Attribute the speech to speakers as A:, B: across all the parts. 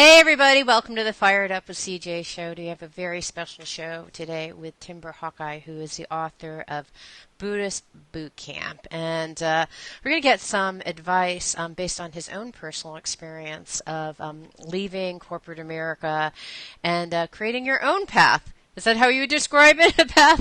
A: Hey everybody, welcome to the Fired Up with CJ show. We have a very special show today with Timber Hawkeye, who is the author of Buddhist Boot Camp. And we're going to get some advice based on his own personal experience of leaving corporate America and creating your own path. Is that how you would describe it? A path,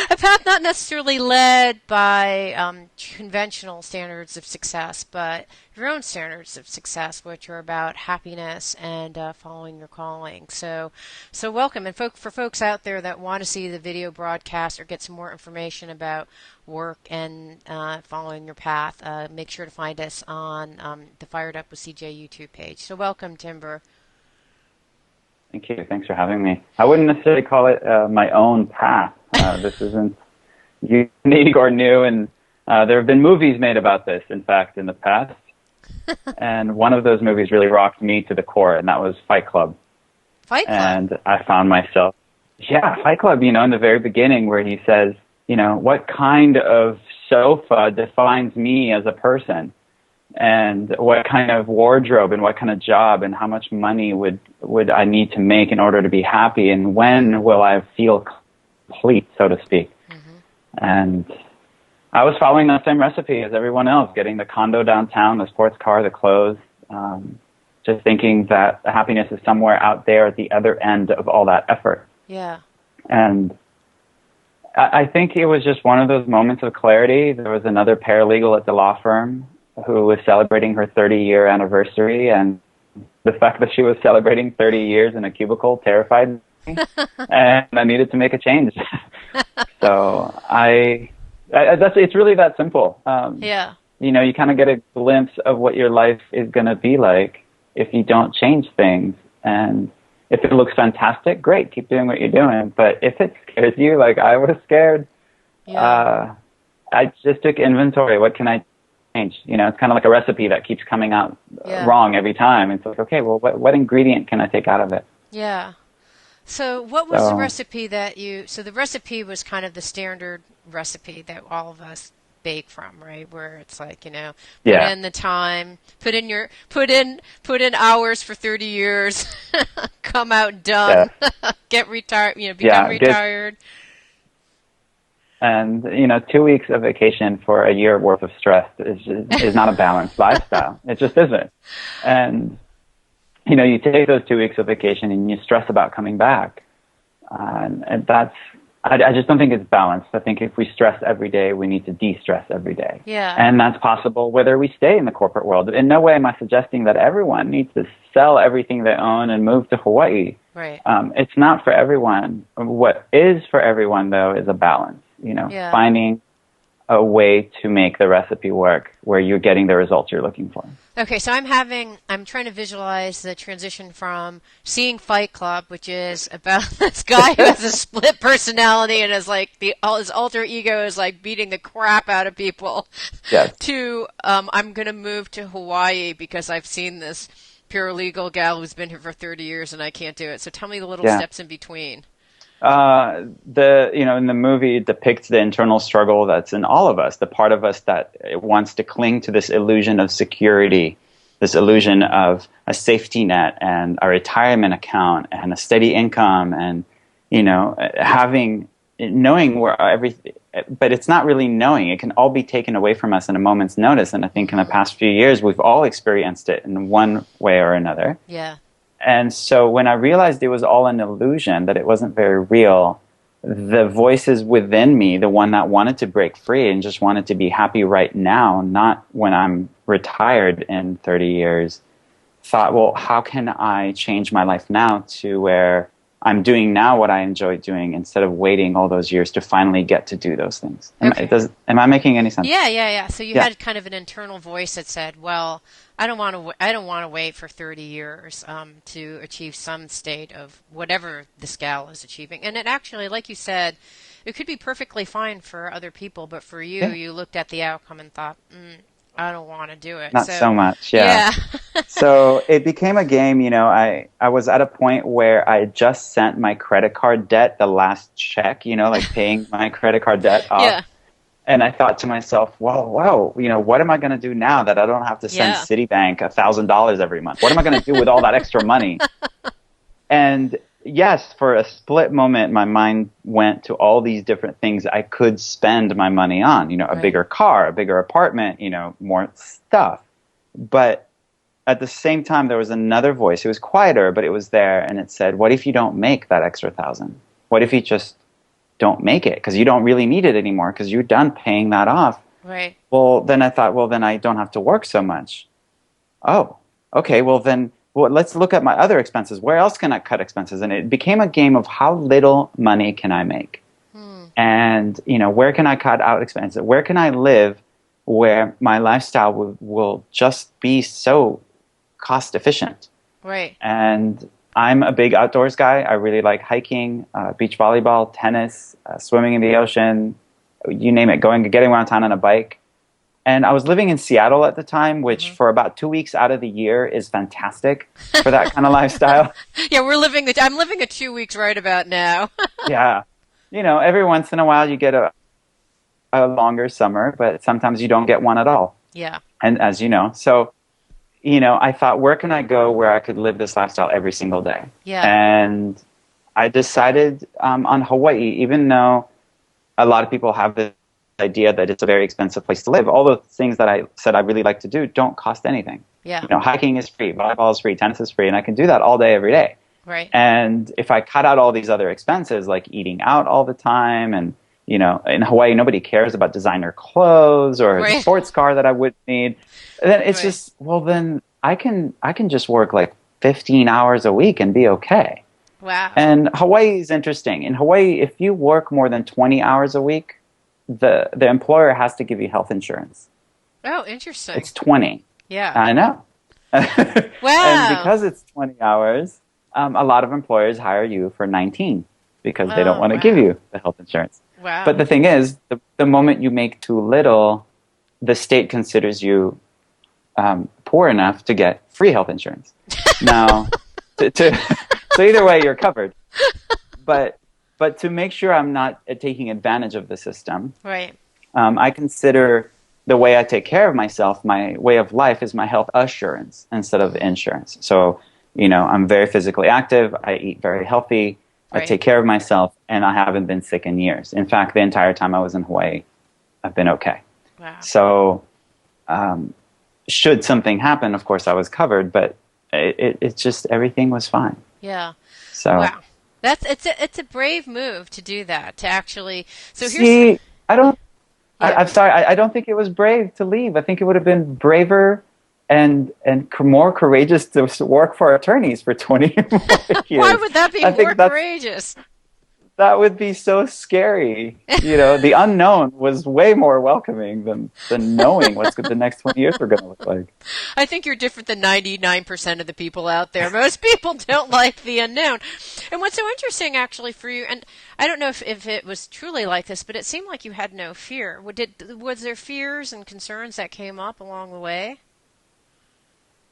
A: a path not necessarily led by conventional standards of success, but your own standards of success, which are about happiness and following your calling. So welcome. And for folks out there that want to see the video broadcast or get some more information about work and following your path, make sure to find us on the Fired Up with CJ YouTube page. So welcome, Timber.
B: Thank you. Thanks for having me. I wouldn't necessarily call it my own path. This isn't unique or new, and there have been movies made about this, in fact, in the past. And one of those movies really rocked me to the core, and that was Fight Club.
A: Fight Club?
B: And I found myself, Fight Club, in the very beginning where he says, what kind of sofa defines me as a person? And what kind of wardrobe and what kind of job and how much money would I need to make in order to be happy, and when will I feel complete, so to speak? Mm-hmm. And I was following that same recipe as everyone else, getting the condo downtown, the sports car, the clothes, just thinking that happiness is somewhere out there at the other end of all that effort.
A: Yeah.
B: And I think it was just one of those moments of clarity. There was another paralegal at the law firm who was celebrating her 30-year anniversary, and the fact that she was celebrating 30 years in a cubicle terrified me, and I needed to make a change. So it's really that simple. You kind of get a glimpse of what your life is going to be like if you don't change things. And if it looks fantastic, great, keep doing what you're doing. But if it scares you, like I was scared, I just took inventory. What can I change? It's kind of like a recipe that keeps coming out wrong every time. It's like, okay, well, what ingredient can I take out of it?
A: Yeah. So what was the recipe so the recipe was kind of the standard recipe that all of us bake from, right? Where it's like, put in the time, put in hours for 30 years, come out done, get retired, become retired. And,
B: 2 weeks of vacation for a year worth of stress is not a balanced lifestyle. It just isn't. And, you take those 2 weeks of vacation and you stress about coming back. And I just don't think it's balanced. I think if we stress every day, we need to de-stress every day.
A: Yeah.
B: And that's possible whether we stay in the corporate world. In no way am I suggesting that everyone needs to sell everything they own and move to Hawaii.
A: Right.
B: It's not for everyone. What is for everyone, though, is a balance. Finding a way to make the recipe work where you're getting the results you're looking for.
A: Okay, so I'm trying to visualize the transition from seeing Fight Club, which is about this guy who has a split personality and is like his alter ego is like beating the crap out of people, to I'm going to move to Hawaii because I've seen this paralegal gal who's been here for 30 years and I can't do it. So tell me the little steps in between.
B: In the movie it depicts the internal struggle that's in all of us, the part of us that wants to cling to this illusion of security, this illusion of a safety net and a retirement account and a steady income and, knowing where everything, but it's not really knowing. It can all be taken away from us in a moment's notice. And I think in the past few years, we've all experienced it in one way or another.
A: Yeah.
B: And so when I realized it was all an illusion, that it wasn't very real, the voices within me, the one that wanted to break free and just wanted to be happy right now, not when I'm retired in 30 years, thought, well, how can I change my life now to where I'm doing now what I enjoy doing instead of waiting all those years to finally get to do those things? Am I making any sense?
A: Yeah. So you had kind of an internal voice that said, well, I don't want to wait for 30 years to achieve some state of whatever this gal is achieving. And it actually, like you said, it could be perfectly fine for other people, but for you, you looked at the outcome and thought, I don't want to do it.
B: Not so much, yeah. So it became a game, I was at a point where I just sent my credit card debt, the last check, like paying my credit card debt off. And I thought to myself, whoa, what am I going to do now that I don't have to send
A: Yeah.
B: Citibank $1,000 every month? What am I going to do with all that extra money? And yes, for a split moment, my mind went to all these different things I could spend my money on, a
A: Right.
B: bigger car, a bigger apartment, more stuff. But at the same time, there was another voice. It was quieter, but it was there. And it said, what if you don't make that extra 1,000? What if you just don't make it because you don't really need it anymore because you're done paying that off?
A: Right.
B: Well, then I thought, well, then I don't have to work so much. Oh, okay. Well, let's look at my other expenses. Where else can I cut expenses? And it became a game of how little money can I make? And, where can I cut out expenses? Where can I live where my lifestyle will just be so cost efficient?
A: Right.
B: And I'm a big outdoors guy. I really like hiking, beach volleyball, tennis, swimming in the ocean, you name it, getting around town on a bike. And I was living in Seattle at the time, which for about 2 weeks out of the year is fantastic for that kind of lifestyle.
A: Yeah, I'm living a 2 weeks right about now.
B: Yeah. Every once in a while you get a longer summer, but sometimes you don't get one at all.
A: Yeah.
B: And as you know, so, I thought, where can I go where I could live this lifestyle every single day?
A: Yeah.
B: And I decided on Hawaii, even though a lot of people have this idea that it's a very expensive place to live. All the things that I said I really like to do don't cost anything.
A: Yeah.
B: Hiking is free, volleyball is free, tennis is free, and I can do that all day, every day.
A: Right.
B: And if I cut out all these other expenses, like eating out all the time, and in Hawaii, nobody cares about designer clothes or
A: Right.
B: a sports car that I would need. Then it's
A: Right.
B: just, well, then I can just work like 15 hours a week and be okay.
A: Wow.
B: And Hawaii is interesting. In Hawaii, if you work more than 20 hours a week, the employer has to give you health insurance.
A: Oh, interesting.
B: It's 20.
A: Yeah.
B: I know.
A: Wow.
B: And because it's 20 hours, a lot of employers hire you for 19 because they don't want to give you the health insurance.
A: Wow.
B: But the thing is, the moment you make too little, the state considers you poor enough to get free health insurance. Now, so either way, you're covered. But to make sure I'm not taking advantage of the system,
A: Right.
B: I consider the way I take care of myself, my way of life, is my health assurance instead of insurance. So, I'm very physically active. I eat very healthy. I
A: Right.
B: take care of myself, and I haven't been sick in years. In fact, the entire time I was in Hawaii, I've been okay.
A: Wow.
B: So, should something happen, of course, I was covered, but it's just everything was fine.
A: Yeah.
B: So,
A: Wow. It's a brave move to do that, to actually. So here's.
B: see, I don't.
A: Yeah.
B: I'm sorry. I don't think it was brave to leave. I think it would have been braver and more courageous to work for attorneys for 20 more years.
A: Why would that be
B: I think
A: more courageous?
B: that would be so scary. The unknown was way more welcoming than knowing what the next 20 years were going to look like.
A: I think you're different than 99% of the people out there. Most people don't like the unknown. And what's so interesting, actually, for you, and I don't know if it was truly like this, but it seemed like you had no fear. Was there fears and concerns that came up along the way?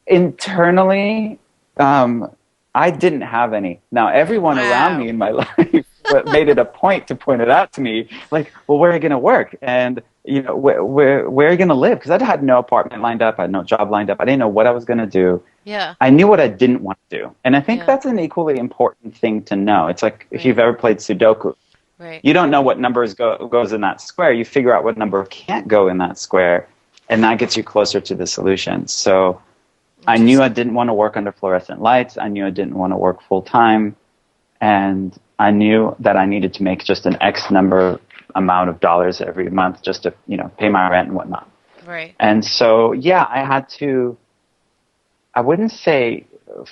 B: Internally, I didn't have any. Now, everyone around me in my life made it a point to point it out to me, like, well, where are you going to work? And, where are you going to live? Because I had no apartment lined up. I had no job lined up. I didn't know what I was going to do.
A: Yeah.
B: I knew what I didn't want to do. And I think
A: Yeah.
B: that's an equally important thing to know. It's like if you've ever played Sudoku.
A: Right.
B: You don't know what numbers goes in that square. You figure out what number can't go in that square, and that gets you closer to the solution. So I knew I didn't want to work under fluorescent lights. I knew I didn't want to work full time. And I knew that I needed to make just an X amount of dollars every month just to, pay my rent and whatnot.
A: Right.
B: And so, yeah, I had to, I wouldn't say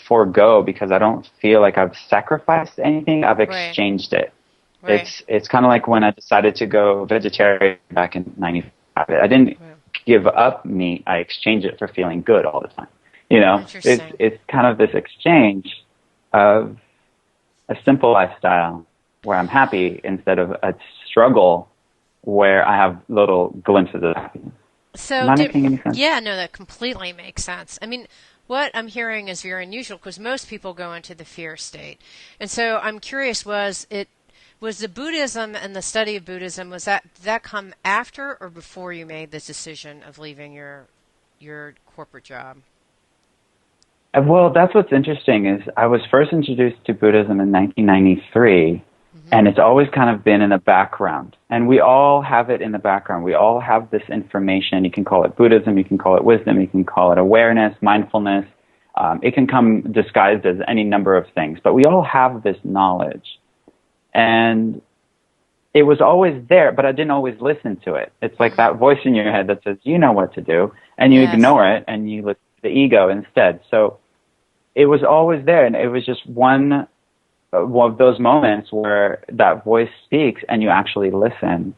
B: forego because I don't feel like I've sacrificed anything. I've exchanged it.
A: Right.
B: It's kind of like when I decided to go vegetarian back in '95. I didn't give up meat. I exchanged it for feeling good all the time. It's kind of this exchange of a simple lifestyle where I'm happy instead of a struggle where I have little glimpses of happiness.
A: So,
B: Not making any sense.
A: Yeah, no, that completely makes sense. I mean, what I'm hearing is very unusual because most people go into the fear state. And so I'm curious, Was the Buddhism and the study of Buddhism, did that come after or before you made this decision of leaving your corporate job?
B: Well, that's what's interesting is I was first introduced to Buddhism in 1993, and it's always kind of been in the background. And we all have it in the background. We all have this information. You can call it Buddhism, you can call it wisdom, you can call it awareness, mindfulness. It can come disguised as any number of things, but we all have this knowledge. And it was always there, but I didn't always listen to it. It's like that voice in your head that says, you know what to do, and you ignore it, and you listen to the ego instead. So it was always there, and it was just one of those moments where that voice speaks and you actually listen.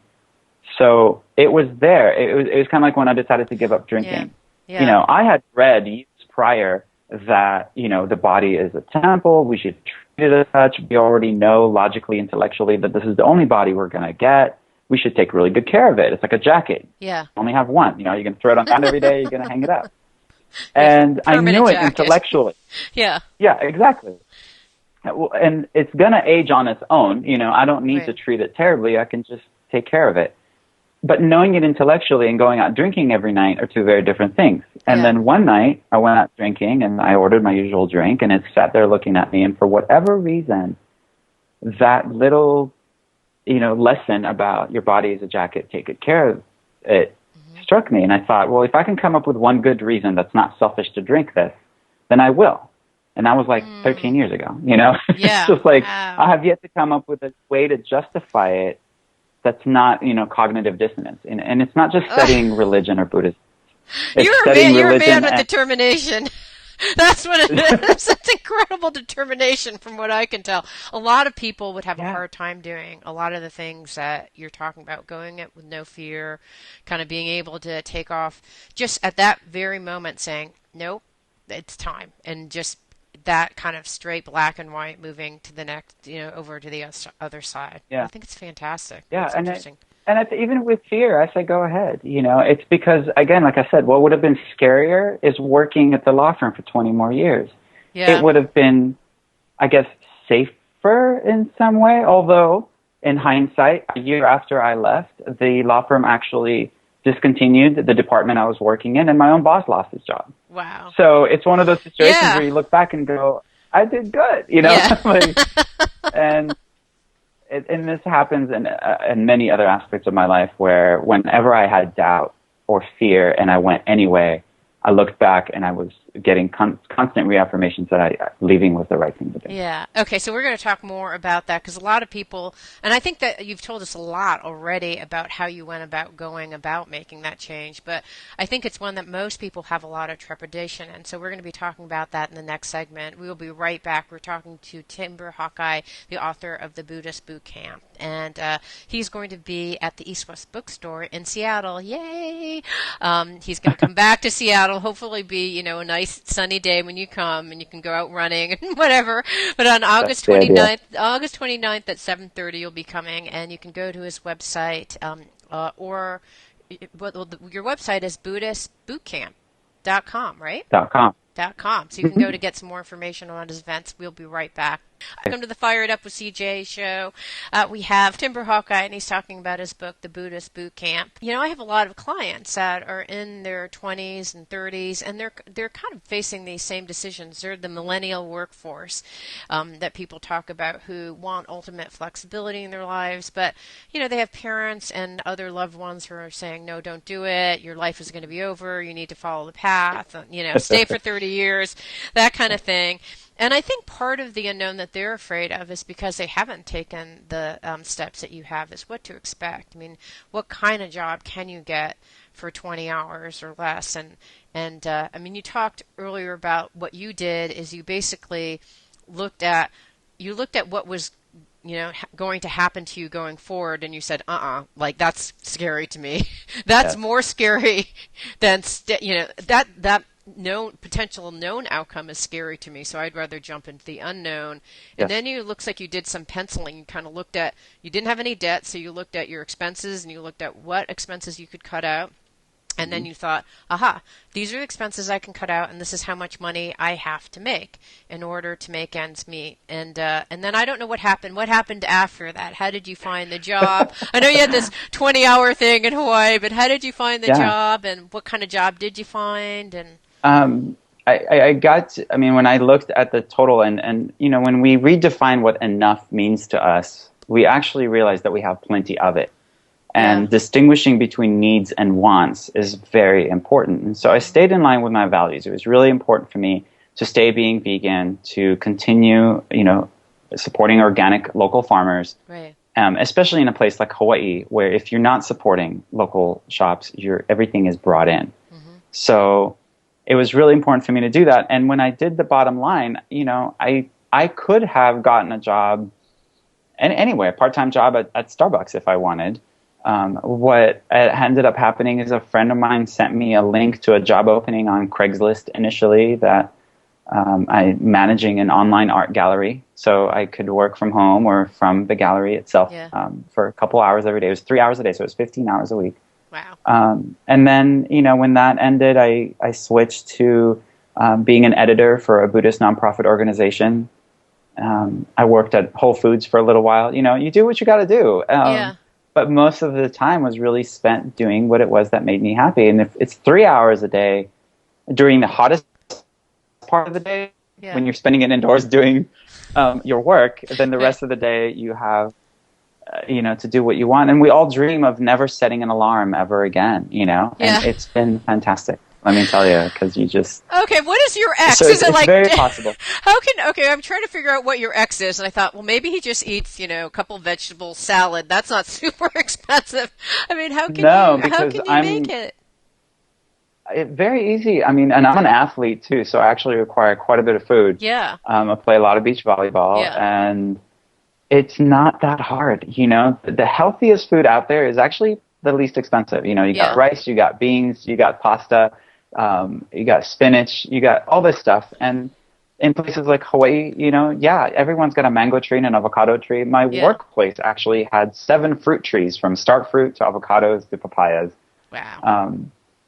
B: So it was there. It was kind of like when I decided to give up drinking.
A: Yeah.
B: You know, I had read years prior that, you know, the body is a temple, we should treat it as such. We already know logically, intellectually that this is the only body we're going to get. We should take really good care of it. It's like a jacket.
A: Yeah.
B: You only have one. You know, you're going to throw it on ground every day, you're going to hang it up. And I knew it intellectually.
A: Yeah.
B: Yeah, exactly. And it's going to age on its own. You know, I don't need to treat it terribly. I can just take care of it. But knowing it intellectually and going out drinking every night are two very different things. And then one night I went out drinking and I ordered my usual drink, and it sat there looking at me. And for whatever reason, that little, you know, lesson about your body is a jacket, take good care of it, struck me. And I thought, well, if I can come up with one good reason that's not selfish to drink this, then I will. And that was like 13 years ago, you know?
A: Yeah.
B: It's just like, I have yet to come up with a way to justify it that's not, you know, cognitive dissonance. And it's not just studying religion or Buddhism.
A: You're a man with determination. That's what it is. That's incredible determination from what I can tell. A lot of people would have a hard time doing a lot of the things that you're talking about, going it with no fear, kind of being able to take off just at that very moment saying, nope, it's time. And just that kind of straight black and white moving to the next, you know, over to the other side. Yeah. I think it's fantastic.
B: Yeah.
A: It's interesting.
B: And it's, even with fear, I say, go ahead. You know, it's because, again, like I said, what would have been scarier is working at the law firm for 20 more years. Yeah. It would have been, I guess, safer in some way. Although, in hindsight, a year after I left, the law firm actually discontinued the department I was working in, and my own boss lost his job.
A: Wow.
B: So it's one of those situations where you look back and go, I did good, you know? Yeah. and this happens in many other aspects of my life where whenever I had doubt or fear and I went anyway, I looked back and I was getting constant reaffirmations that leaving was the right thing to do.
A: Yeah. Okay, so we're going to talk more about that because a lot of people, and I think that you've told us a lot already about how you went about going about making that change, but I think it's one that most people have a lot of trepidation, and so we're going to be talking about that in the next segment. We will be right back. We're talking to Timber Hawkeye, the author of the Buddhist Boot Camp, and he's going to be at the East West Bookstore in Seattle. Yay! He's going to come back to Seattle, hopefully be, you know, a nice sunny day when you come and you can go out running and whatever. But on August 29th at 7:30 you'll be coming, and you can go to his website or your website is BuddhistBootCamp.com, right? .com. So you can go to get some more information on his events. We'll be right back. Welcome to the Fire It Up with CJ show. We have Timber Hawkeye, and he's talking about his book, The Buddhist Boot Camp. You know, I have a lot of clients that are in their 20s and 30s, and they're kind of facing these same decisions. They're the millennial workforce that people talk about who want ultimate flexibility in their lives, but, you know, they have parents and other loved ones who are saying, no, don't do it. Your life is going to be over. You need to follow the path. You know, stay for 30 years, that kind of thing. And I think part of the unknown that they're afraid of is because they haven't taken the steps that you have, is what to expect. I mean, what kind of job can you get for 20 hours or less? And I mean, you talked earlier about what you did is you basically looked at what was, you know, going to happen to you going forward, and you said, like, that's scary to me. That's more scary than, you know, that potential known outcome is scary to me, so I'd rather jump into the unknown. And then it looks like you did some penciling. You kind of looked at, you didn't have any debt, so you looked at your expenses and you looked at what expenses you could cut out. And then you thought, aha, these are the expenses I can cut out, and this is how much money I have to make in order to make ends meet. And then I don't know what happened. What happened after that? How did you find the job? I know you had this 20-hour thing in Hawaii, but how did you find the
B: Yeah.
A: job, and what kind of job did you find? And
B: I mean, when I looked at the total and, when we redefine what enough means to us, we actually realize that we have plenty of it. And distinguishing between needs and wants is very important. And so I stayed in line with my values. It was really important for me to stay being vegan, to continue, supporting organic local farmers,
A: right.
B: Especially in a place like Hawaii, where if you're not supporting local shops, everything is brought in. Mm-hmm. So it was really important for me to do that. And when I did the bottom line, I could have gotten a job anyway, a part-time job at Starbucks if I wanted. What ended up happening is a friend of mine sent me a link to a job opening on Craigslist initially that I'm managing an online art gallery, so I could work from home or from the gallery itself for a couple hours every day. It was 3 hours a day, so it was 15 hours a week.
A: Wow.
B: And then, when that ended, I switched to being an editor for a Buddhist nonprofit organization. I worked at Whole Foods for a little while. You do what you got to do. But most of the time was really spent doing what it was that made me happy. And if it's 3 hours a day during the hottest part of the day, when you're spending it indoors doing your work, then the rest of the day you have, to do what you want. And we all dream of never setting an alarm ever again, and it's been fantastic. Let me tell you, because you just...
A: Okay, what is your X?
B: So
A: is it like...
B: very possible.
A: Okay, I'm trying to figure out what your X is, and I thought, well, maybe he just eats, a couple vegetable salad. That's not super expensive. I mean, how can you make it?
B: Very easy. I mean, and I'm an athlete, too, so I actually require quite a bit of food.
A: Yeah.
B: I play a lot of beach volleyball, and it's not that hard, The healthiest food out there is actually the least expensive. You got rice, you got beans, you got pasta, you got spinach, you got all this stuff. And in places like Hawaii, everyone's got a mango tree and an avocado tree. My workplace actually had 7 fruit trees, from stark fruit to avocados to papayas.
A: Wow.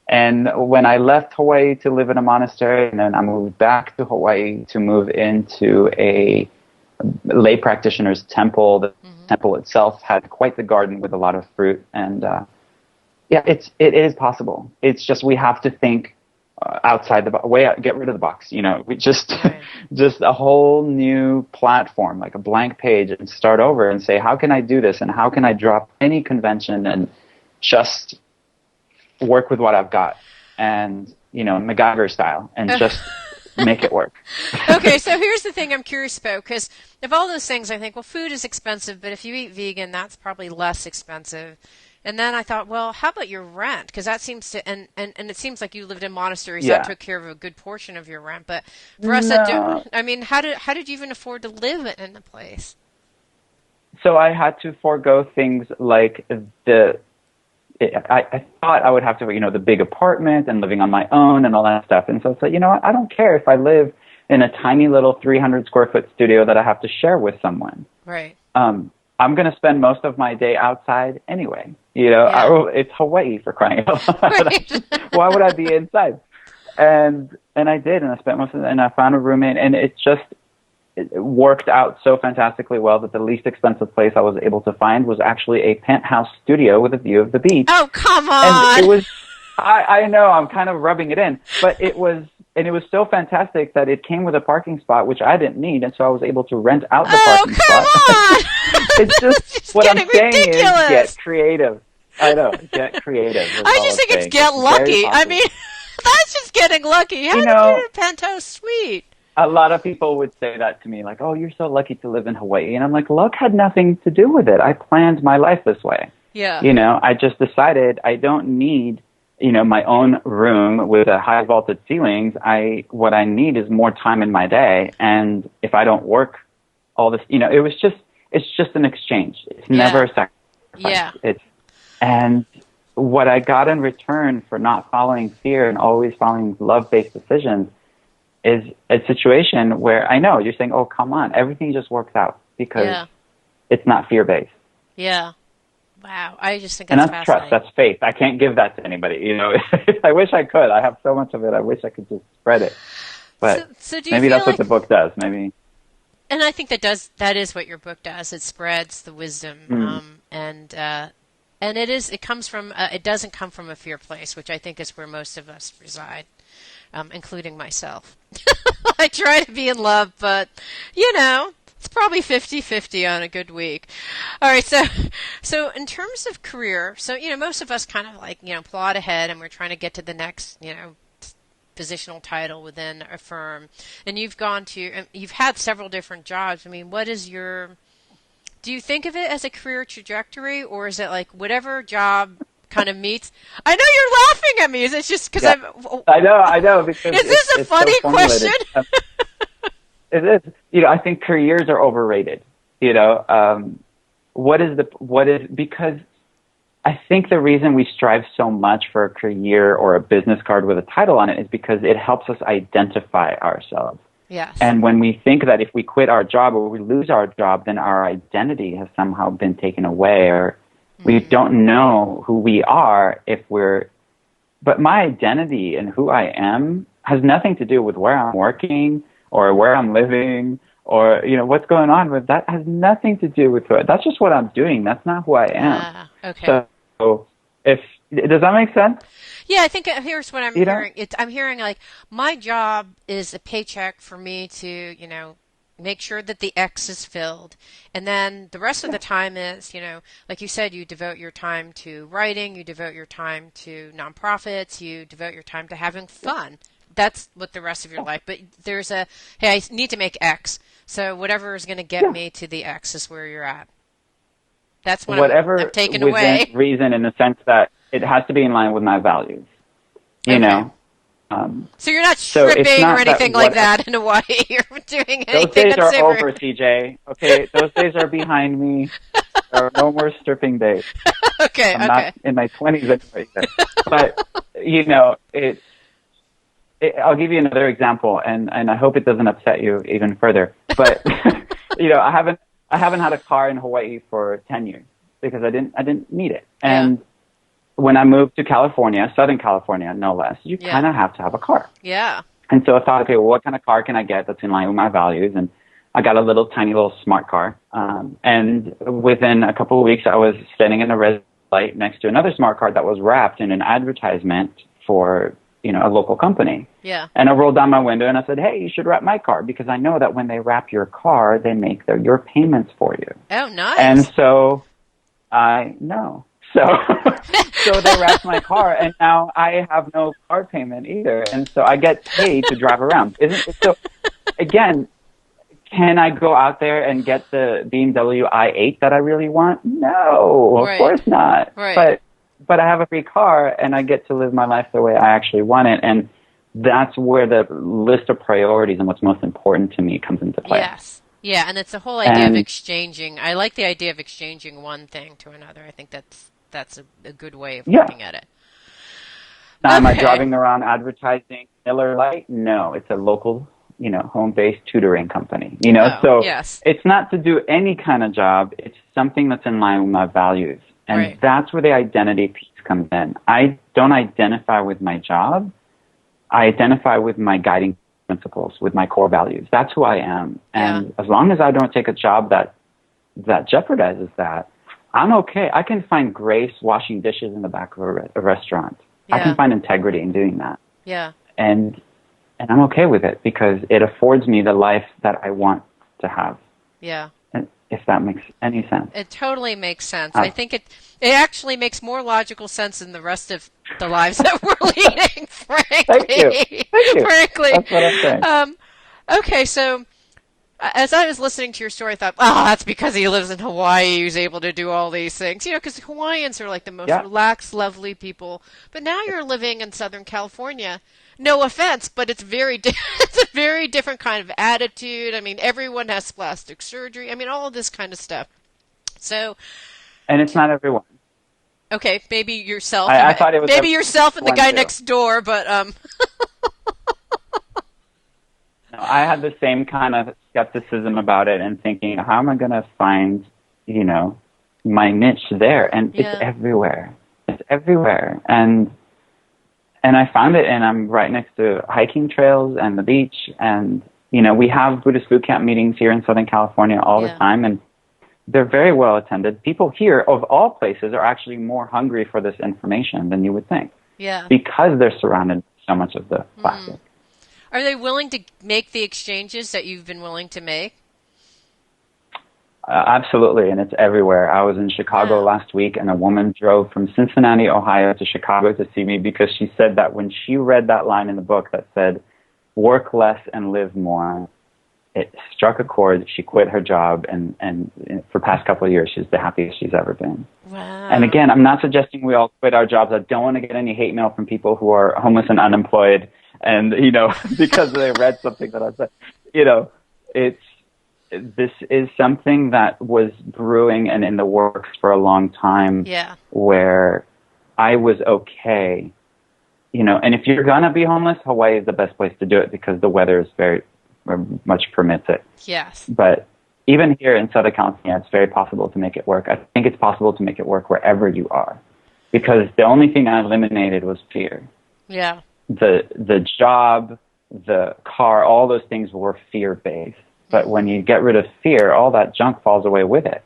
B: And when I left Hawaii to live in a monastery, and then I moved back to Hawaii to move into a lay practitioner's temple, the temple itself had quite the garden with a lot of fruit. And it is possible. It's just we have to think outside the box, get rid of the box. We just a whole new platform, like a blank page, and start over and say, how can I do this, and how can I drop any convention and just work with what I've got, and MacGyver style, and just make it work.
A: Okay, so here's the thing I'm curious about, because of all those things, I think, well, food is expensive, but if you eat vegan, that's probably less expensive. And then I thought, well, how about your rent? Because that seems to, and it seems like you lived in monasteries, that took care of a good portion of your rent. But for us that do, I mean, how did you even afford to live in the place?
B: So I had to forego things like I thought I would have to, the big apartment and living on my own and all that stuff. And so it's like, what? I don't care if I live in a tiny little 300 square foot studio that I have to share with someone.
A: Right.
B: I'm going to spend most of my day outside anyway. It's Hawaii, for crying out loud. Right. Why would I be inside? And I did, and I spent most of it, and I found a roommate, and it worked out so fantastically well that the least expensive place I was able to find was actually a penthouse studio with a view of the beach.
A: Oh, come on!
B: And it was, I know, I'm kind of rubbing it in, but it was so fantastic that it came with a parking spot, which I didn't need, and so I was able to rent out the parking spot.
A: Oh, come on!
B: It's just what I'm saying
A: ridiculous.
B: Is get creative. I know, get creative.
A: I just think it's get lucky. I mean, that's just getting lucky. How did you get a penthouse suite?
B: A lot of people would say that to me, like, oh, you're so lucky to live in Hawaii. And I'm like, luck had nothing to do with it. I planned my life this way.
A: Yeah.
B: I just decided I don't need, my own room with a high vaulted ceilings. What I need is more time in my day. And if I don't work all this, it's just an exchange. It's never a sacrifice.
A: Yeah.
B: And what I got in return for not following fear and always following love-based decisions is a situation where I know you're saying, oh, come on, everything just works out because it's not fear-based.
A: Yeah. Wow. I just think
B: And
A: that's
B: that's trust.
A: fascinating.
B: That's faith. I can't give that to anybody. I wish I could. I have so much of it. I wish I could just spread it. But
A: So do you
B: maybe
A: feel
B: that's what
A: like,
B: the book does. Maybe.
A: and I think that is what your book does. It spreads the wisdom,
B: Mm.
A: and it doesn't come from a fear place, which I think is where most of us reside, including myself. I try to be in love, but it's probably 50-50 on a good week. All right, so in terms of career, so most of us kind of like, plod ahead and we're trying to get to the next, positional title within a firm. And you've had several different jobs. I mean, do you think of it as a career trajectory, or is it like whatever job kind of meets? I know you're laughing at me. Is it just because
B: Yeah. I know, because
A: is this a
B: it's
A: funny
B: so formulated.
A: question?
B: It is. I think careers are overrated. Because I think the reason we strive so much for a career or a business card with a title on it is because it helps us identify ourselves.
A: Yes.
B: And when we think that if we quit our job or we lose our job, then our identity has somehow been taken away, or we don't know who we are but my identity and who I am has nothing to do with where I'm working or where I'm living or, what's going on with that has nothing to do with it. That's just what I'm doing. That's not who I am.
A: Okay.
B: So does that make sense?
A: Yeah, I think here's what I'm hearing. I'm hearing like my job is a paycheck for me to, make sure that the X is filled. And then the rest of the time is, like you said, you devote your time to writing, you devote your time to nonprofits, you devote your time to having fun. That's what the rest of your life. But there's hey, I need to make X. So whatever is going to get me to the X is where you're at. That's what I'm taking away.
B: Within reason, in the sense that it has to be in line with my values.
A: So you're not stripping or anything like that in Hawaii. You're doing anything.
B: Those days are
A: savory.
B: over, CJ. Okay, those days are behind me. There are no more stripping days. I'm not in my 20s anyway. But I'll give you another example, and I hope it doesn't upset you even further. But I haven't had a car in Hawaii for 10 years because I didn't need it. And when I moved to California, Southern California, no less, you kind of have to have a car.
A: Yeah.
B: And so I thought, okay, well, what kind of car can I get that's in line with my values? And I got a tiny little smart car. And within a couple of weeks, I was standing in a red light next to another smart car that was wrapped in an advertisement for a local company.
A: Yeah.
B: And I rolled down my window and I said, hey, you should wrap my car because I know that when they wrap your car, they make your payments for you.
A: Oh, nice.
B: And so I know. So they wrapped my car and now I have no car payment either. And so I get paid to drive around. So again, can I go out there and get the BMW i8 that I really want? No, of course not.
A: Right.
B: But I have a free car and I get to live my life the way I actually want it. And that's where the list of priorities and what's most important to me comes into play.
A: Yes. Yeah, and it's the whole idea of exchanging. I like the idea of exchanging one thing to another. I think that's a good way of looking at it.
B: Now, am I driving around advertising Miller Lite? No, it's a local, home-based tutoring company. It's not to do any kind of job. It's something that's in line with my values. And that's where the identity piece comes in. I don't identify with my job. I identify with my guiding principles, with my core values. That's who I am. And as long as I don't take a job that jeopardizes that, I'm okay. I can find grace washing dishes in the back of a restaurant. I can find integrity in doing that.
A: Yeah.
B: And I'm okay with it because it affords me the life that I want to have.
A: Yeah.
B: If that makes any sense.
A: It totally makes sense. I think it actually makes more logical sense than the rest of the lives that we're leading, frankly.
B: Thank you.
A: Frankly.
B: That's what I'm saying.
A: Okay, so as I was listening to your story, I thought, that's because he lives in Hawaii. He was able to do all these things. Because Hawaiians are like the most relaxed, lovely people. But now you're living in Southern California. No offense, but it's it's a very different kind of attitude. I mean, everyone has plastic surgery. I mean, all of this kind of stuff. So,
B: and it's not everyone.
A: Okay, maybe yourself.
B: I thought it was
A: maybe yourself and the guy
B: too.
A: next door, but
B: No, I had the same kind of skepticism about it and thinking, how am I going to find, my niche there, and
A: Yeah.
B: it's everywhere. It's everywhere. And I found it, and I'm right next to hiking trails and the beach, and we have Buddhist Boot Camp meetings here in Southern California all the time, and they're very well attended. People here, of all places, are actually more hungry for this information than you would think.
A: Yeah.
B: Because they're surrounded so much of the plastic.
A: Are they willing to make the exchanges that you've been willing to make?
B: Absolutely, and it's everywhere. I was in Chicago last week, and a woman drove from Cincinnati, Ohio to Chicago to see me because she said that when she read that line in the book that said, work less and live more, it struck a chord. She quit her job, and for the past couple of years, she's the happiest she's ever been.
A: Wow.
B: And again, I'm not suggesting we all quit our jobs. I don't want to get any hate mail from people who are homeless and unemployed, and, because they read something that I said. This is something that was brewing and in the works for a long time.
A: Yeah.
B: Where I was okay, and if you're gonna be homeless, Hawaii is the best place to do it because the weather is very much permits it.
A: Yes.
B: But even here in Southern California, it's very possible to make it work. I think it's possible to make it work wherever you are, because the only thing I eliminated was fear.
A: Yeah.
B: The job, the car, all those things were fear-based. But when you get rid of fear, all that junk falls away with it.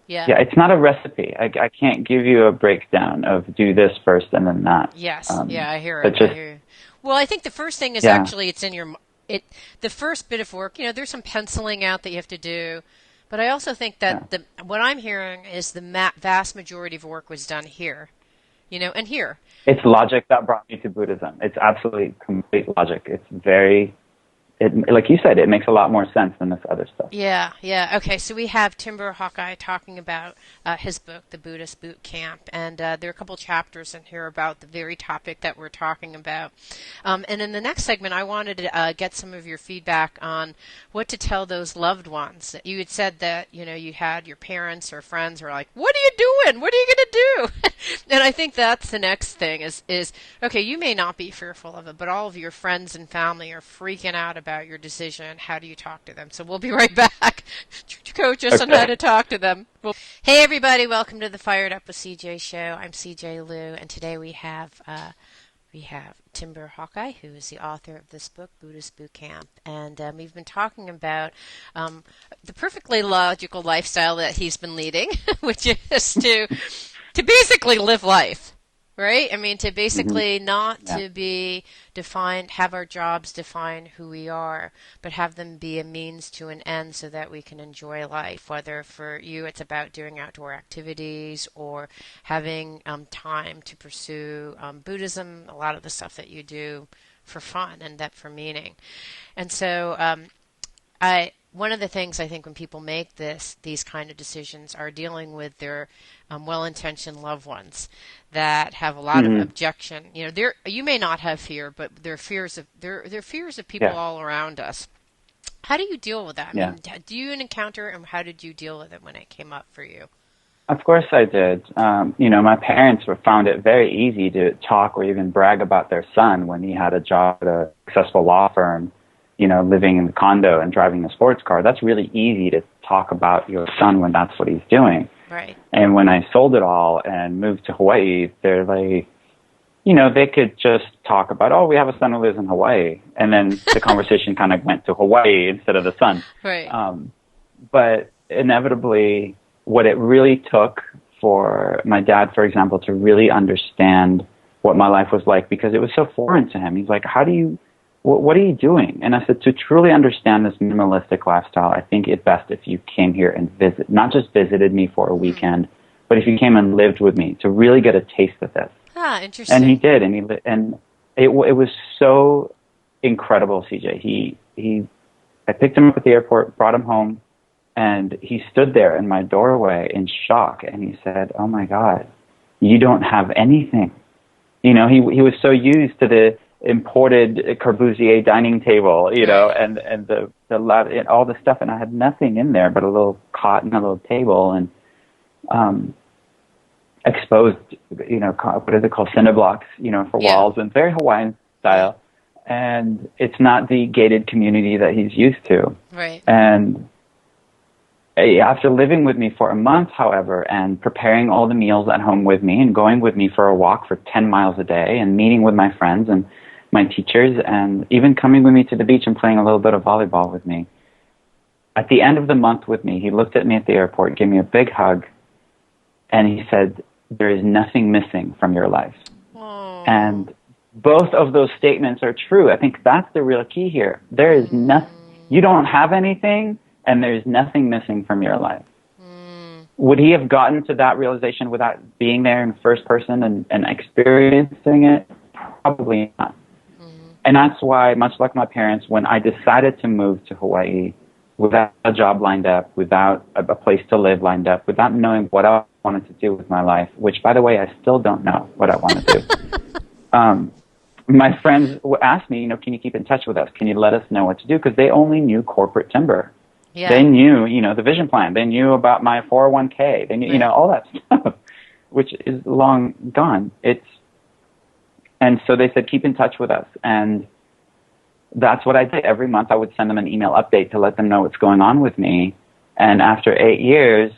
B: It's not a recipe. I can't give you a breakdown of do this first and then that.
A: Yes. I hear it. I hear you. Well, I think the first thing is actually it's in your the first bit of work. There's some penciling out that you have to do, but I also think that what I'm hearing is the vast majority of work was done here. And here.
B: It's logic that brought me to Buddhism. It's absolutely complete logic. It's very. Like you said, it makes a lot more sense than this other stuff.
A: Yeah. Okay, so we have Timber Hawkeye talking about his book, The Buddhist Boot Camp, and there are a couple chapters in here about the very topic that we're talking about. And in the next segment, I wanted to get some of your feedback on what to tell those loved ones. You had said that, you had your parents or friends who are like, what are you doing? What are you going to do? And I think that's the next thing is, okay, you may not be fearful of it, but all of your friends and family are freaking out about your decision. How do you talk to them? So we'll be right back. Coach us on how to talk to them. Hey everybody, welcome to the Fired Up with CJ show. I'm CJ Liu, and today we have Timber Hawkeye, who is the author of this book, Buddhist Boot Camp, and we've been talking about the perfectly logical lifestyle that he's been leading, which is to basically live life. Right? I mean, to basically not to be defined, have our jobs define who we are, but have them be a means to an end so that we can enjoy life. Whether for you it's about doing outdoor activities or having time to pursue Buddhism, a lot of the stuff that you do for fun and that for meaning. And so one of the things I think when people make these kind of decisions are dealing with their well-intentioned loved ones that have a lot of objection. You may not have fear, but they're fears of people all around us. How do you deal with that? I mean, do you encounter, and how did you deal with it when it came up for you?
B: Of course I did. My parents found it very easy to talk or even brag about their son when he had a job at a successful law firm, living in the condo and driving a sports car. That's really easy to talk about your son when that's what he's doing.
A: Right.
B: And when I sold it all and moved to Hawaii, they're like, they could just talk about, oh, we have a son who lives in Hawaii. And then the conversation kind of went to Hawaii instead of the son.
A: Right.
B: But inevitably, what it really took for my dad, for example, to really understand what my life was like, because it was so foreign to him. He's like, what are you doing? And I said, to truly understand this minimalistic lifestyle, I think it's best if you came here and not just visited me for a weekend, but if you came and lived with me to really get a taste of this.
A: Ah, interesting.
B: And he did, and it was so incredible, CJ. I picked him up at the airport, brought him home, and he stood there in my doorway in shock, and he said, "Oh my God, you don't have anything." He was so used to the imported Corbusier dining table, and the and all the stuff, and I had nothing in there but a little cot and a little table and exposed, what is it called, cinder blocks, for walls, and very Hawaiian style, and it's not the gated community that he's used to,
A: right?
B: And After living with me for a month, however, and preparing all the meals at home with me and going with me for a walk for 10 miles a day and meeting with my friends and my teachers and even coming with me to the beach and playing a little bit of volleyball with me, at the end of the month with me, he looked at me at the airport, gave me a big hug, and he said, "There is nothing missing from your life."
A: Oh.
B: And both of those statements are true. I think that's the real key here. There is nothing, you don't have anything, and there's nothing missing from your life. Would he have gotten to that realization without being there in first person and experiencing it? Probably not. And that's why, much like my parents, when I decided to move to Hawaii without a job lined up, without a place to live lined up, without knowing what I wanted to do with my life, which, by the way, I still don't know what I want to do. My friends asked me, can you keep in touch with us? Can you let us know what to do? Because they only knew corporate timber.
A: Yeah.
B: They knew, the vision plan. They knew about my 401k. They knew, all that stuff, which is long gone. And so they said, keep in touch with us. And that's what I did. Every month I would send them an email update to let them know what's going on with me. And after 8 years,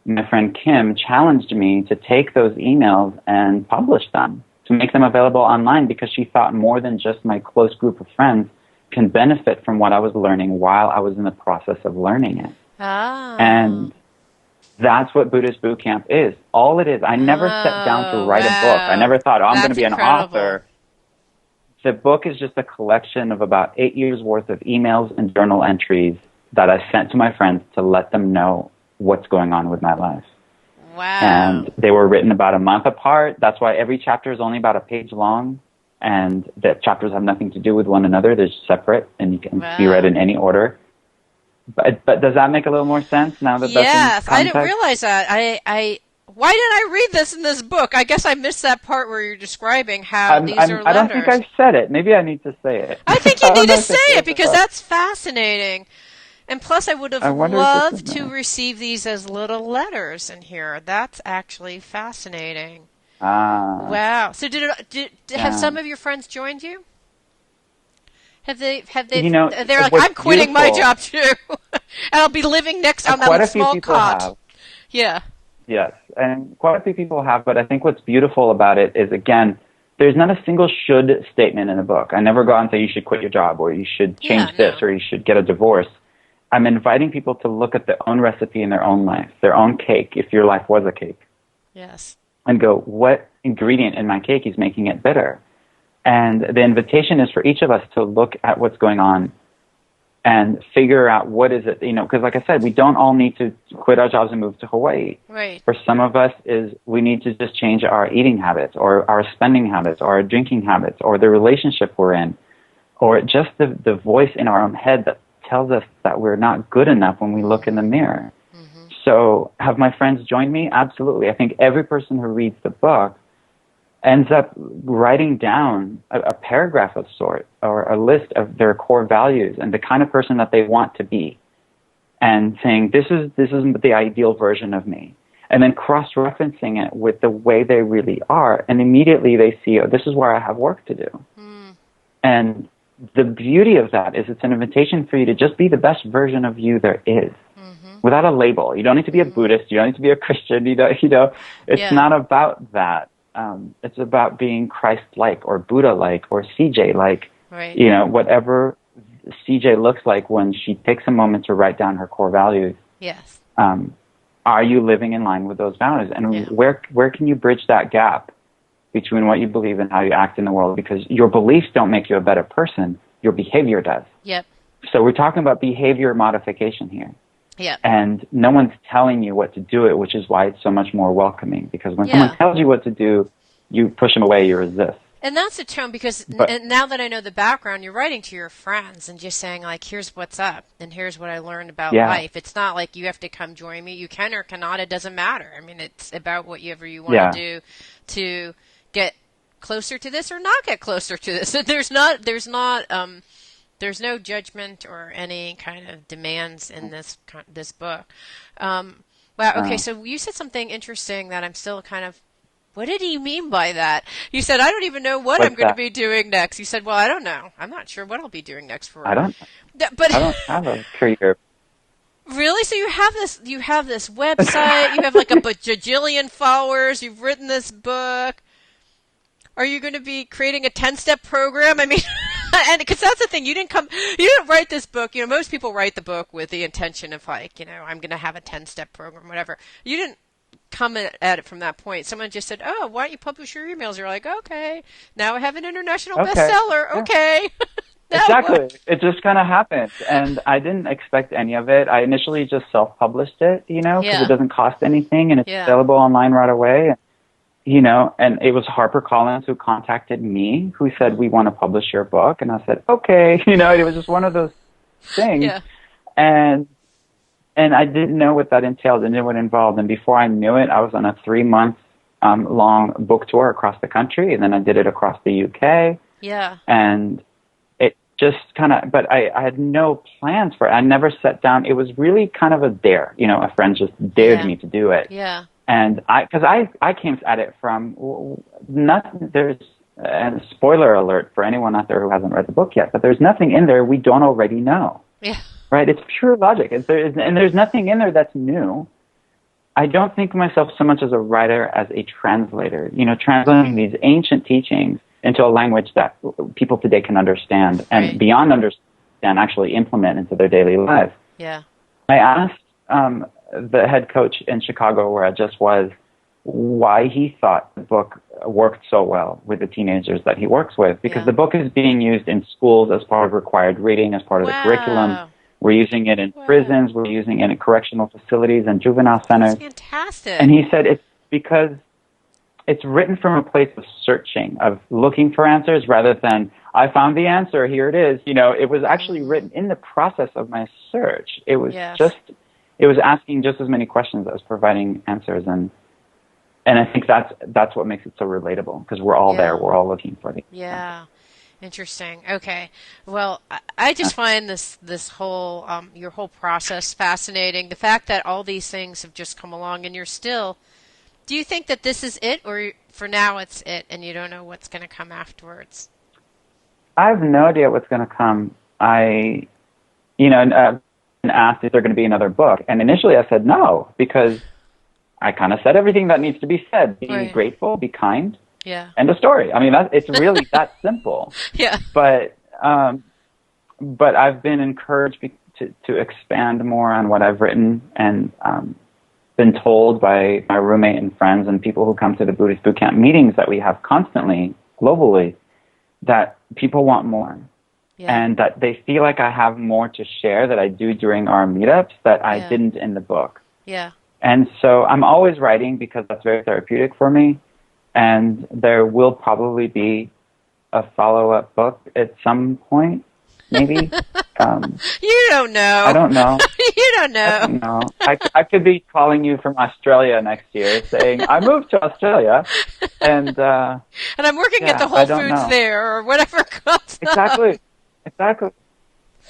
B: my friend Kim challenged me to take those emails and publish them, to make them available online, because she thought more than just my close group of friends can benefit from what I was learning while I was in the process of learning it.
A: Ah.
B: And that's what Buddhist Boot Camp is. All it is. I never sat down to write a book. I never thought, I'm going to be an author. The book is just a collection of about 8 years worth of emails and journal entries that I sent to my friends to let them know what's going on with my life.
A: Wow.
B: And they were written about a month apart. That's why every chapter is only about a page long. And the chapters have nothing to do with one another. They're separate, and you can be read in any order. But does that make a little more sense now that that's in context?
A: I didn't realize that. Why didn't I read this in this book? I guess I missed that part where you're describing how these are letters.
B: I don't think I said it. Maybe I need to say it.
A: I think you need to say it because that's fascinating. And plus, I would have loved to receive these as little letters in here. That's actually fascinating. Wow. So have some of your friends joined you? Have they they're like, I'm quitting my job too. And I'll be living next on that small cot. Have. Yeah.
B: Yes. And quite a few people have, but I think what's beautiful about it is, again, there's not a single should statement in the book. I never go out and say you should quit your job or you should change this or you should get a divorce. I'm inviting people to look at their own recipe in their own life, their own cake, if your life was a cake.
A: Yes.
B: And go, what ingredient in my cake is making it bitter? And the invitation is for each of us to look at what's going on and figure out what is it, because like I said, we don't all need to quit our jobs and move to Hawaii.
A: Right.
B: For some of us, we need to just change our eating habits or our spending habits or our drinking habits or the relationship we're in, or just the voice in our own head that tells us that we're not good enough when we look in the mirror. Mm-hmm. So have my friends joined me? Absolutely. I think every person who reads the book ends up writing down a paragraph of sort or a list of their core values and the kind of person that they want to be, and saying, this is the ideal version of me, and then cross-referencing it with the way they really are, and immediately they see, this is where I have work to do. And the beauty of that is it's an invitation for you to just be the best version of you there is, without a label. You don't need to be a Buddhist. You don't need to be a Christian. It's not about that. It's about being Christ-like or Buddha-like or CJ-like, whatever CJ looks like when she takes a moment to write down her core values.
A: Yes.
B: Are you living in line with those values? And where can you bridge that gap between what you believe and how you act in the world? Because your beliefs don't make you a better person. Your behavior does.
A: Yep.
B: So we're talking about behavior modification here.
A: Yeah.
B: And no one's telling you what to do it, which is why it's so much more welcoming. Because when someone tells you what to do, you push them away, you resist.
A: And that's the tone, because now that I know the background, you're writing to your friends and just saying, like, here's what's up and here's what I learned about life. It's not like you have to come join me. You can or cannot. It doesn't matter. I mean, it's about whatever you want to do to get closer to this or not get closer to this. There's no judgment or any kind of demands in this book. Wow. Okay. So you said something interesting that I'm still kind of, what did he mean by that? You said, I don't even know what I'm going to be doing next. You said, well, I don't know. I'm not sure what I'll be doing next for.
B: I don't have a career.
A: Really? So you have this website, you have like a bajillion followers, you've written this book. Are you going to be creating a 10-step program? I mean, and because that's the thing, you didn't write this book. You know, most people write the book with the intention of like, you know, I'm going to have a 10-step program, whatever. You didn't come at it from that point. Someone just said, "Oh, why don't you publish your emails?" You're like, "Okay, now I have an international
B: Okay.
A: bestseller."
B: Yeah.
A: Okay. Now
B: Exactly.
A: what?
B: It just kind of happened. And I didn't expect any of it. I initially just self-published it, you know, because
A: Yeah.
B: it doesn't cost anything and it's
A: Yeah.
B: available online right away. You know, and it was HarperCollins who contacted me, who said, "We want to publish your book." And I said, "Okay." You know, it was just one of those things.
A: Yeah.
B: And I didn't know what that entailed and what it involved. And before I knew it, I was on a 3-month long book tour across the country. And then I did it across the UK.
A: Yeah.
B: And it just kind of, but I had no plans for it. I never sat down. It was really kind of a dare. You know, a friend just dared me to do it.
A: Yeah.
B: And because I came at it from nothing, and spoiler alert for anyone out there who hasn't read the book yet, but there's nothing in there we don't already know.
A: Yeah.
B: Right? It's pure logic. And there's nothing in there that's new. I don't think of myself so much as a writer as a translator, you know, translating these ancient teachings into a language that people today can understand and beyond understand, actually implement into their daily lives.
A: Yeah.
B: I asked the head coach in Chicago, where I just was, why he thought the book worked so well with the teenagers that he works with, because the book is being used in schools as part of required reading, as part of the curriculum. We're using it in prisons, we're using it in correctional facilities and juvenile centers.
A: That's fantastic.
B: And he said it's because it's written from a place of searching, of looking for answers rather than, I found the answer, here it is. You know, it was actually written in the process of my search. It was it was asking just as many questions as providing answers. And I think that's what makes it so relatable, because we're all there. We're all looking for the
A: answer. Interesting. Okay. Well, I just find this whole your whole process fascinating. The fact that all these things have just come along and you're still. Do you think that this is it, or for now it's it, and you don't know what's going to come afterwards?
B: I have no idea what's going to come. I've been asked if there going to be another book, and initially I said no, because I kind of said everything that needs to be said. Be grateful, be kind.
A: Yeah.
B: End of story. I mean, it's really that simple.
A: Yeah.
B: But I've been encouraged to expand more on what I've written, and been told by my roommate and friends and people who come to the Buddhist Boot Camp meetings that we have constantly, globally, that people want more. Yeah. And that they feel like I have more to share that I do during our meetups that I didn't in the book.
A: Yeah.
B: And so I'm always writing because that's very therapeutic for me. And there will probably be a follow-up book at some point, maybe.
A: You don't know.
B: I don't know.
A: You don't know.
B: I don't know. I could be calling you from Australia next year saying, I moved to Australia, and
A: I'm working at the Whole Foods there, or whatever comes
B: Exactly.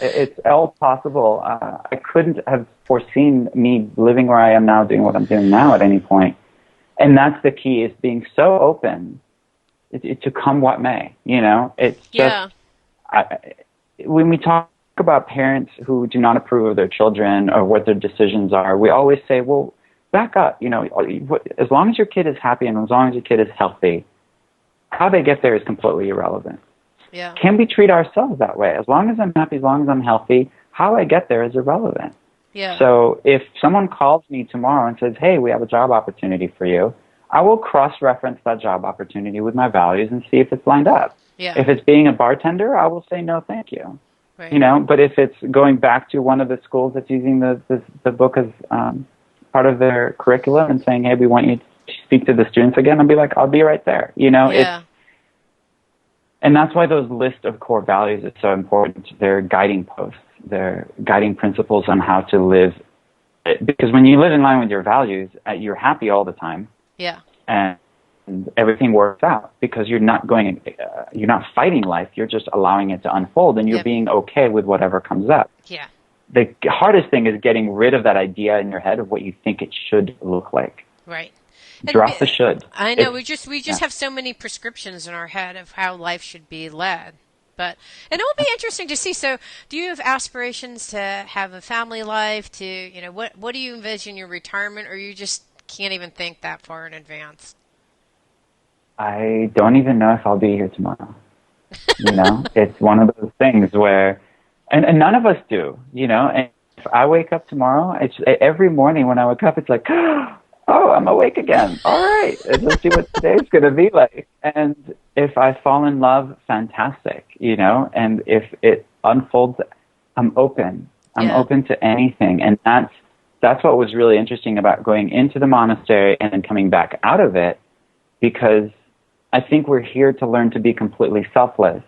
B: It's all possible. I couldn't have foreseen me living where I am now, doing what I'm doing now at any point. And that's the key, is being so open to come what may, you know? It's just, when we talk about parents who do not approve of their children or what their decisions are, we always say, well, back up, you know, as long as your kid is happy and as long as your kid is healthy, how they get there is completely irrelevant.
A: Yeah.
B: Can we treat ourselves that way? As long as I'm happy, as long as I'm healthy, how I get there is irrelevant.
A: Yeah.
B: So if someone calls me tomorrow and says, hey, we have a job opportunity for you, I will cross-reference that job opportunity with my values and see if it's lined up.
A: Yeah.
B: If it's being a bartender, I will say no, thank you.
A: Right.
B: You know, but if it's going back to one of the schools that's using the book as part of their curriculum and saying, hey, we want you to speak to the students again, I'll be like, I'll be right there. You know, and that's why those list of core values is so important. They're guiding posts. They're guiding principles on how to live. Because when you live in line with your values, you're happy all the time.
A: Yeah.
B: And everything works out because you're not fighting life. You're just allowing it to unfold, and you're being okay with whatever comes up.
A: Yeah.
B: The hardest thing is getting rid of that idea in your head of what you think it should look like.
A: Right.
B: Drop the should.
A: I know. We just have so many prescriptions in our head of how life should be led. And it will be interesting to see. So, do you have aspirations to have a family life? To what do you envision your retirement, or you just can't even think that far in advance?
B: I don't even know if I'll be here tomorrow. It's one of those things where, and none of us do, and if I wake up tomorrow, it's every morning when I wake up, it's like, oh, I'm awake again. All right, let's see what today's going to be like. And if I fall in love, fantastic, and if it unfolds, I'm open. I'm open to anything. And that's what was really interesting about going into the monastery and then coming back out of it, because I think we're here to learn to be completely selfless.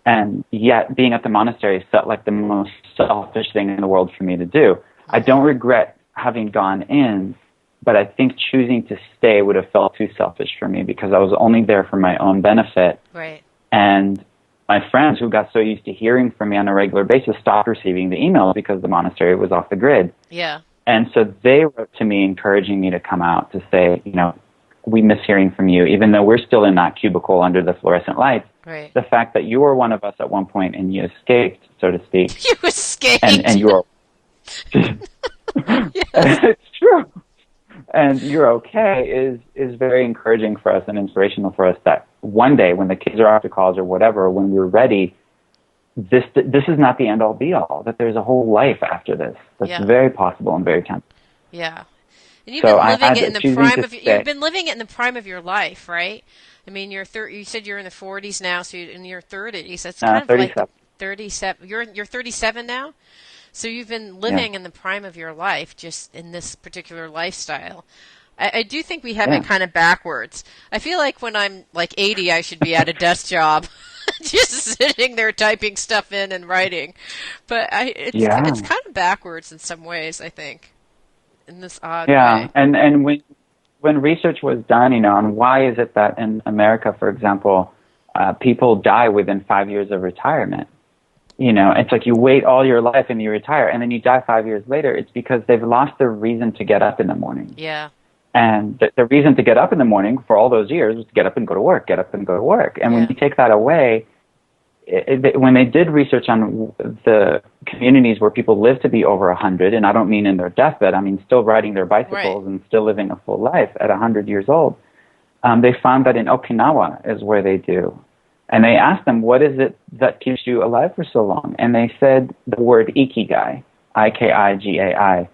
B: And yet being at the monastery felt like the most selfish thing in the world for me to do. I don't regret having gone in, but I think choosing to stay would have felt too selfish for me because I was only there for my own benefit.
A: Right.
B: And my friends who got so used to hearing from me on a regular basis stopped receiving the emails because the monastery was off the grid.
A: Yeah.
B: And so they wrote to me encouraging me to come out to say, we miss hearing from you, even though we're still in that cubicle under the fluorescent lights.
A: Right.
B: The fact that you were one of us at one point and you escaped, so to speak.
A: You escaped.
B: And you were. It's true. And you're okay is very encouraging for us and inspirational for us that one day when the kids are off to college or whatever, when we're ready, this is not the end all be all, that there's a whole life after this. That's very possible and very tempting.
A: Yeah. And you've
B: So
A: been living it in the prime of
B: you've
A: been living it in the prime of your life, right? I mean, you said you're in the 40s now, so you're in your 30s. That's kind of
B: 37.
A: like 37. You're 37 now? So you've been living in the prime of your life, just in this particular lifestyle. I do think we have it kind of backwards. I feel like when I'm like 80, I should be at a desk job, just sitting there typing stuff in and writing. But it's kind of backwards in some ways, I think, in this odd way.
B: Yeah, and when research was done, on why is it that in America, for example, people die within 5 years of retirement. It's like you wait all your life and you retire, and then you die 5 years later. It's because they've lost their reason to get up in the morning.
A: Yeah.
B: And the reason to get up in the morning for all those years was to get up and go to work, get up and go to work. And when you take that away, when they did research on the communities where people live to be over 100, and I don't mean in their deathbed, I mean still riding their bicycles and still living a full life at 100 years old, they found that in Okinawa is where they do. And they asked them, what is it that keeps you alive for so long? And they said the word ikigai, Ikigai.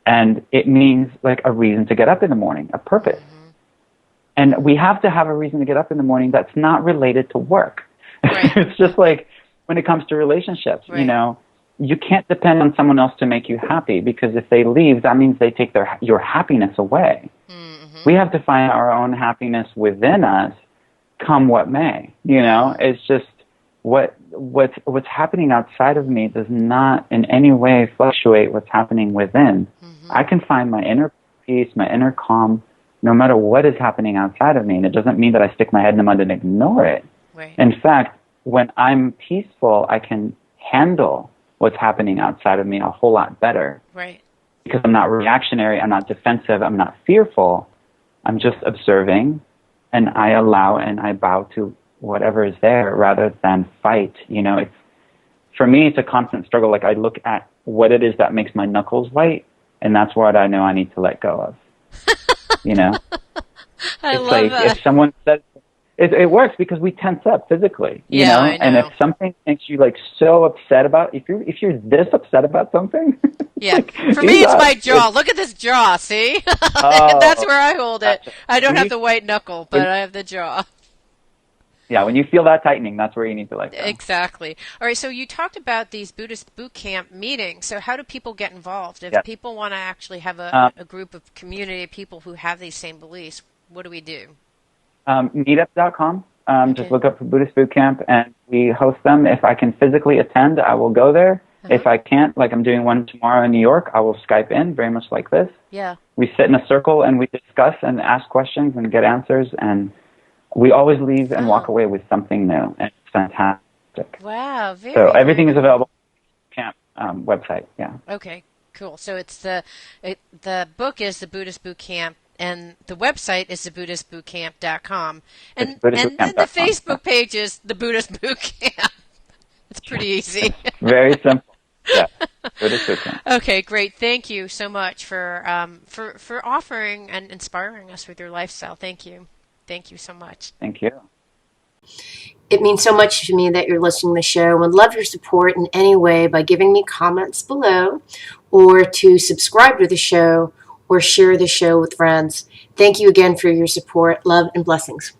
B: And it means like a reason to get up in the morning, a purpose. Mm-hmm. And we have to have a reason to get up in the morning that's not related to work. Right. It's just like when it comes to relationships, you can't depend on someone else to make you happy, because if they leave, that means they take your happiness away. Mm-hmm. We have to find our own happiness within us, come what may. It's just what's happening outside of me does not in any way fluctuate what's happening within. Mm-hmm. I can find my inner peace, my inner calm, no matter what is happening outside of me. And it doesn't mean that I stick my head in the mud and ignore it.
A: Right.
B: In fact, when I'm peaceful, I can handle what's happening outside of me a whole lot better.
A: Right.
B: Because I'm not reactionary, I'm not defensive, I'm not fearful. I'm just observing, and I allow and I bow to whatever is there rather than fight. For me, it's a constant struggle. Like I look at what it is that makes my knuckles white, and that's what I know I need to let go of.
A: I
B: it's
A: love
B: like
A: that.
B: If someone says, it works because we tense up physically,
A: I know.
B: And if something makes you like so upset about, if you're this upset about something,
A: for me it's my jaw. Look at this jaw, see? That's where I hold it. I don't have the white knuckle, but I have the jaw.
B: Yeah, when you feel that tightening, that's where you need to let go.
A: Exactly. All right, so you talked about these Buddhist Boot Camp meetings. So how do people get involved? If people want to actually have a group of community of people who have these same beliefs, what do we do?
B: Meetup.com. Just look up for Buddhist Boot Camp, and we host them. If I can physically attend, I will go there. Uh-huh. If I can't, like I'm doing one tomorrow in New York, I will Skype in, very much like this.
A: Yeah. We
B: sit in a circle and we discuss and ask questions and get answers, and we always leave and walk away with something new, and it's fantastic.
A: Wow, very
B: So everything is available on the camp website, yeah.
A: Okay, cool. So it's the book is the Buddhist Boot Camp and the website is thebuddhistbootcamp.com,
B: It's
A: and then the
B: BuddhistBootCamp.com.
A: Facebook page is the Buddhist Boot Camp. It's pretty easy.
B: Very simple. Yeah, Buddhist Boot Camp.
A: Okay, great. Thank you so much for offering and inspiring us with your lifestyle. Thank you. Thank you so much.
B: Thank you.
C: It means so much to me that you're listening to the show. Would love your support in any way by giving me comments below, or to subscribe to the show, or share the show with friends. Thank you again for your support. Love and blessings.